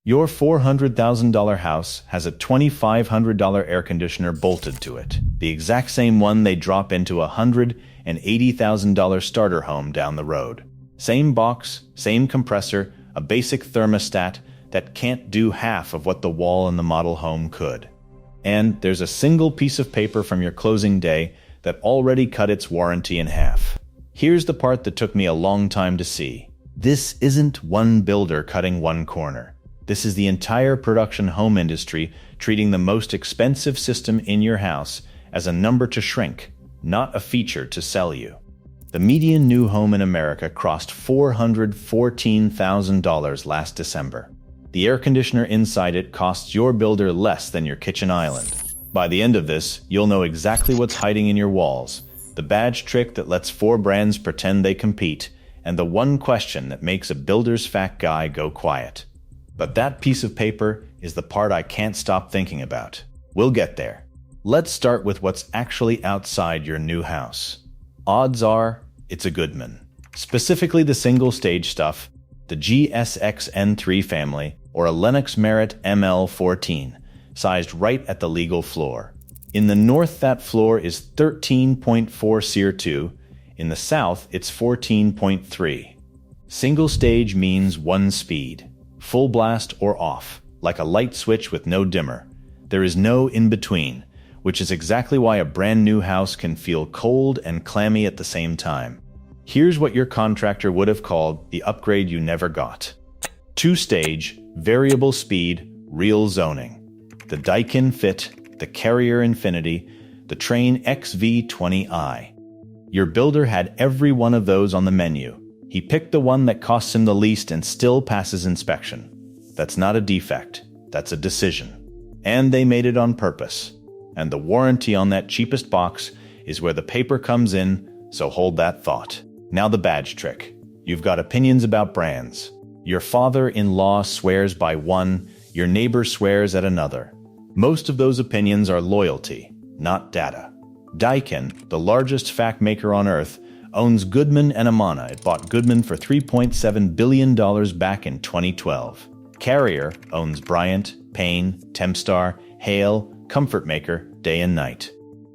Your $400,000 house has a $2,500 air conditioner bolted to it, the exact same one they drop into a $180,000 starter home down the road. Same box, same compressor, a basic thermostat that can't do half of what the wall in the model home could. And there's a single piece of paper from your closing day that already cut its warranty in half. Here's the part that took me a long time to see. This isn't one builder cutting one corner. This is the entire production home industry treating the most expensive system in your house as a number to shrink, not a feature to sell you. The median new home in America crossed $414,000 last December. The air conditioner inside it costs your builder less than your kitchen island. By the end of this, you'll know exactly what's hiding in your walls, the badge trick that lets 4 brands pretend they compete, and the one question that makes a builder's fat guy go quiet. But that piece of paper is the part I can't stop thinking about. We'll get there. Let's start with what's actually outside your new house. Odds are, it's a Goodman. Specifically the single-stage stuff, the GSX-N3 family, or a Lennox Merit ML14, sized right at the legal floor. In the north, that floor is 13.4 SEER 2. In the south, it's 14.3. Single stage means one speed. Full blast or off, like a light switch with no dimmer. There is no in-between, which is exactly why a brand new house can feel cold and clammy at the same time. Here's what your contractor would have called the upgrade you never got. 2-stage, variable speed, real zoning. The Daikin Fit, the Carrier Infinity, the Trane XV20i. Your builder had every one of those on the menu. He picked the one that costs him the least and still passes inspection. That's not a defect, that's a decision. And they made it on purpose. And the warranty on that cheapest box is where the paper comes in, so hold that thought. Now the badge trick. You've got opinions about brands. Your father-in-law swears by one, your neighbor swears at another. Most of those opinions are loyalty, not data. Daikin, the largest HVAC maker on earth, owns Goodman and Amana. It bought Goodman for $3.7 billion back in 2012. Carrier owns Bryant, Payne, Tempstar, Heil, Comfortmaker, day and night.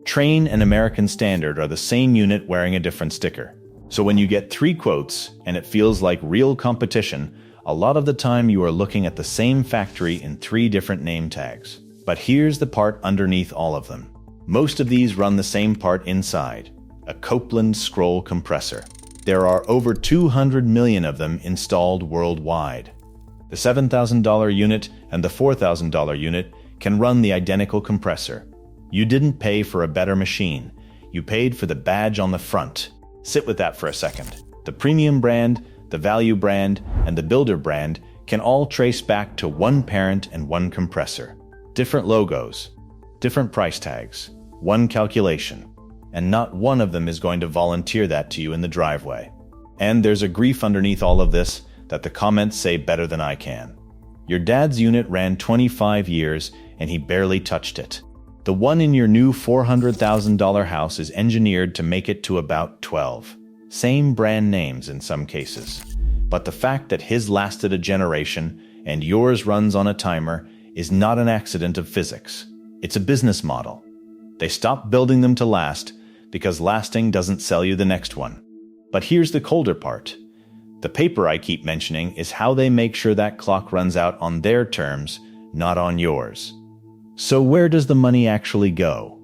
Trane and American Standard are the same unit wearing a different sticker. So when you get 3 quotes and it feels like real competition, a lot of the time you are looking at the same factory in 3 different name tags. But here's the part underneath all of them. Most of these run the same part inside. A Copeland scroll compressor. There are over 200 million of them installed worldwide. The $7,000 unit and the $4,000 unit can run the identical compressor. You didn't pay for a better machine. You paid for the badge on the front. Sit with that for a second. The premium brand, the value brand, and the builder brand can all trace back to one parent and one compressor. Different logos, different price tags, one calculation. And not one of them is going to volunteer that to you in the driveway. And there's a grief underneath all of this that the comments say better than I can. Your dad's unit ran 25 years and he barely touched it. The one in your new $400,000 house is engineered to make it to about 12. Same brand names in some cases. But the fact that his lasted a generation and yours runs on a timer is not an accident of physics. It's a business model. They stopped building them to last because lasting doesn't sell you the next one. But here's the colder part. The paper I keep mentioning is how they make sure that clock runs out on their terms, not on yours. So where does the money actually go?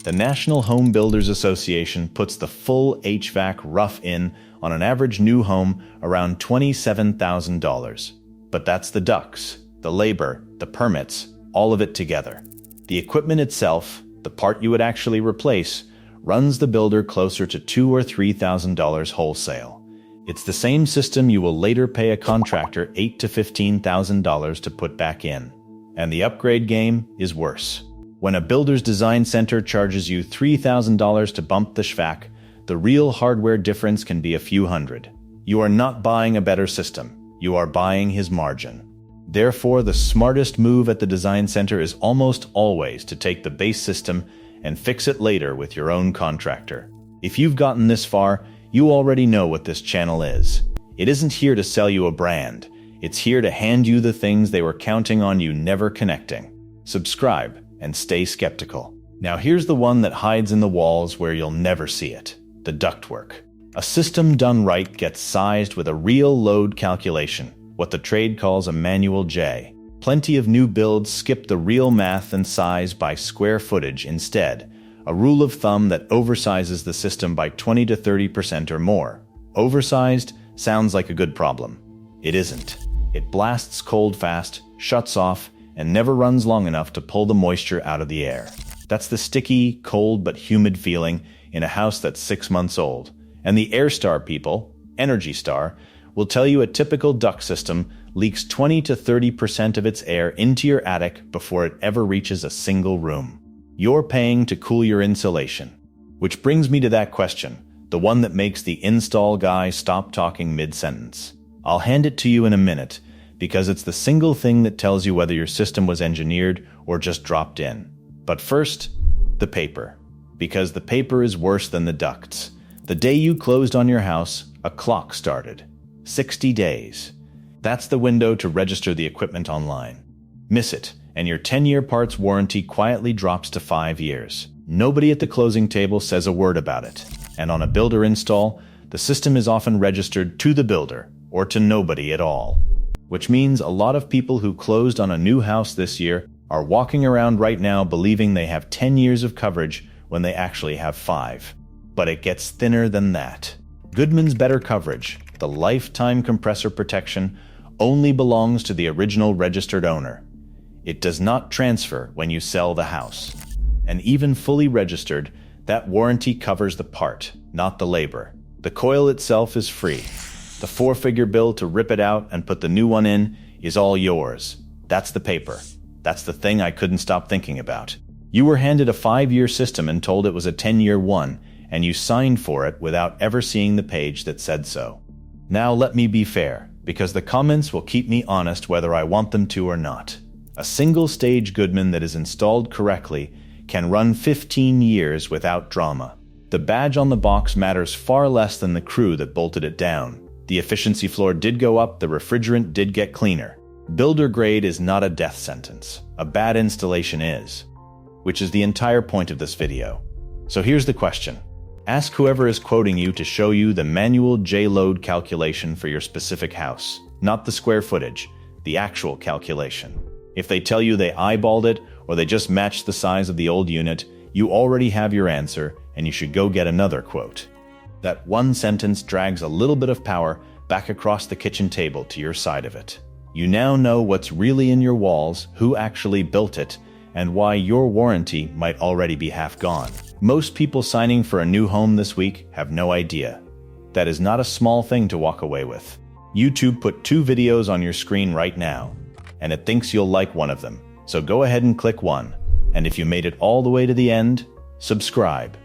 The National Home Builders Association puts the full HVAC rough in on an average new home around $27,000. But that's the ducts, the labor, the permits, all of it together. The equipment itself, the part you would actually replace, runs the builder closer to $2,000 or $3,000 wholesale. It's the same system you will later pay a contractor $8,000 to $15,000 to put back in. And the upgrade game is worse. When a builder's design center charges you $3,000 to bump the HVAC, the real hardware difference can be a few hundred. You are not buying a better system. You are buying his margin. Therefore, the smartest move at the design center is almost always to take the base system and fix it later with your own contractor. If you've gotten this far, you already know what this channel is. It isn't here to sell you a brand. It's here to hand you the things they were counting on you never connecting. Subscribe and stay skeptical. Now here's the one that hides in the walls where you'll never see it. The ductwork. A system done right gets sized with a real load calculation, what the trade calls a manual J. Plenty of new builds skip the real math and size by square footage instead, a rule of thumb that oversizes the system by 20 to 30% or more. Oversized sounds like a good problem. It isn't. It blasts cold fast, shuts off, and never runs long enough to pull the moisture out of the air. That's the sticky, cold but humid feeling in a house that's 6 months old. And the AirStar people, Energy Star, will tell you a typical duct system leaks 20 to 30% of its air into your attic before it ever reaches a single room. You're paying to cool your insulation. Which brings me to that question, the one that makes the install guy stop talking mid-sentence. I'll hand it to you in a minute, because it's the single thing that tells you whether your system was engineered or just dropped in. But first, the paper. Because the paper is worse than the ducts. The day you closed on your house, a clock started. 60 days. That's the window to register the equipment online. Miss it, and your 10-year parts warranty quietly drops to 5 years. Nobody at the closing table says a word about it. And on a builder install, the system is often registered to the builder, or to nobody at all. Which means a lot of people who closed on a new house this year are walking around right now believing they have 10 years of coverage when they actually have 5. But it gets thinner than that. Goodman's better coverage, the lifetime compressor protection, only belongs to the original registered owner. It does not transfer when you sell the house. And even fully registered, that warranty covers the part, not the labor. The coil itself is free. The 4-figure bill to rip it out and put the new one in is all yours. That's the paper. That's the thing I couldn't stop thinking about. You were handed a 5-year system and told it was a 10-year one, and you signed for it without ever seeing the page that said so. Now let me be fair, because the comments will keep me honest whether I want them to or not. A single-stage Goodman that is installed correctly can run 15 years without drama. The badge on the box matters far less than the crew that bolted it down. The efficiency floor did go up, the refrigerant did get cleaner. Builder grade is not a death sentence. A bad installation is. Which is the entire point of this video. So here's the question. Ask whoever is quoting you to show you the manual J-load calculation for your specific house. Not the square footage, the actual calculation. If they tell you they eyeballed it, or they just matched the size of the old unit, you already have your answer, and you should go get another quote. That one sentence drags a little bit of power back across the kitchen table to your side of it. You now know what's really in your walls, who actually built it, and why your warranty might already be half gone. Most people signing for a new home this week have no idea. That is not a small thing to walk away with. YouTube put 2 videos on your screen right now, and it thinks you'll like one of them. So go ahead and click one. And if you made it all the way to the end, subscribe.